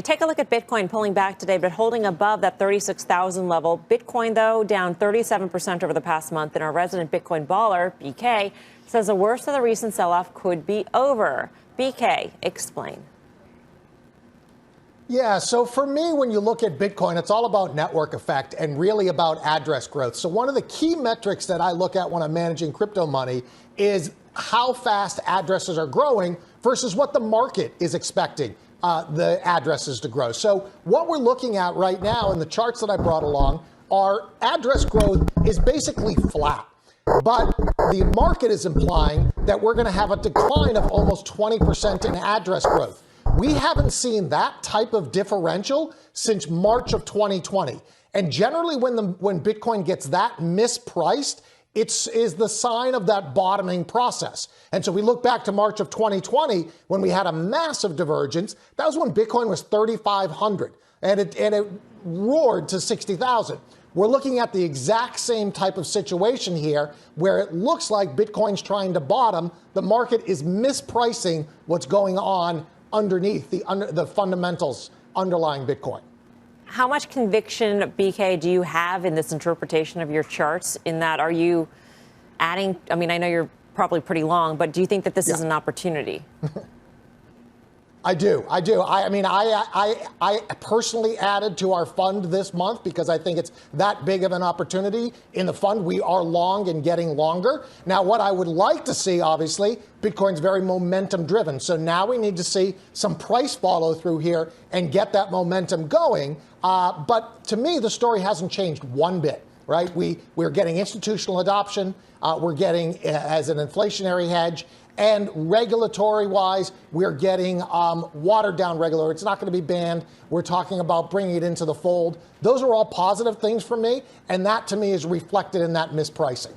Take a look at Bitcoin pulling back today, but holding above that 36,000 level. Bitcoin, though, down 37% over the past month. And our resident Bitcoin baller, BK, says the worst of the recent sell-off could be over. BK, explain. Yeah, so for me, when you look at Bitcoin, it's all about network effect and really about address growth. So one of the key metrics that I look at when I'm managing crypto money is how fast addresses are growing versus what the market is expecting the addresses to grow. So what we're looking at right now in the charts that I brought along are address growth is basically flat. But the market is implying that we're going to have a decline of almost 20% in address growth. We haven't seen that type of differential since March of 2020. And generally when Bitcoin gets that mispriced, it is the sign of that bottoming process. And so we look back to March of 2020 when we had a massive divergence. That was when Bitcoin was 3,500 and it roared to 60,000. We're looking at the exact same type of situation here where it looks like Bitcoin's trying to bottom. The market is mispricing what's going on underneath the fundamentals underlying Bitcoin. How much conviction, BK, do you have in this interpretation of your charts? In that, are you adding? I mean, I know you're probably pretty long, but do you think that this is an opportunity? I do. I mean, I personally added to our fund this month because I think it's that big of an opportunity. In the fund, we are long and getting longer. Now, what I would like to see, obviously, Bitcoin's very momentum driven. So now we need to see some price follow through here and get that momentum going. But to me, the story hasn't changed one bit, right? We're getting institutional adoption. We're getting as an inflationary hedge. And regulatory-wise, we're getting watered-down regulatory. It's not going to be banned. We're talking about bringing it into the fold. Those are all positive things for me, and that, to me, is reflected in that mispricing.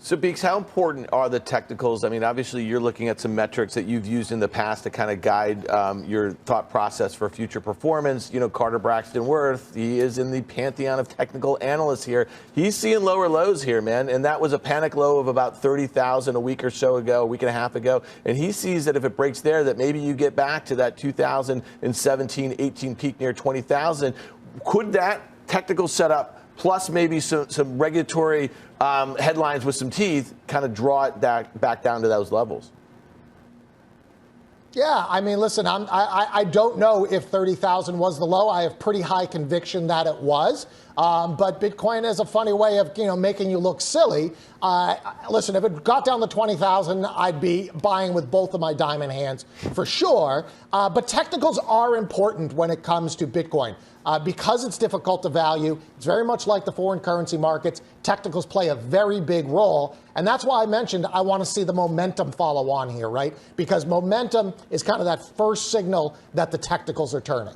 So, Beeks, how important are the technicals? I mean, obviously, you're looking at some metrics that you've used in the past to kind of guide your thought process for future performance. You know, Carter Braxton Worth, he is in the pantheon of technical analysts here. He's seeing lower lows here, man, and that was a panic low of about 30,000 a week or so ago, a week and a half ago. And he sees that if it breaks there, that maybe you get back to that 2017-18 peak near 20,000. Could that technical setup plus maybe some regulatory headlines with some teeth kind of draw it back down to those levels? Yeah, I mean, listen, I don't know if 30,000 was the low. I have pretty high conviction that it was. But Bitcoin has a funny way of, making you look silly. Listen, if it got down to 20,000, I'd be buying with both of my diamond hands for sure. But technicals are important when it comes to Bitcoin. Because it's difficult to value, it's very much like the foreign currency markets. Technicals play a very big role. And that's why I mentioned I want to see the momentum follow on here, right? Because momentum is kind of that first signal that the technicals are turning.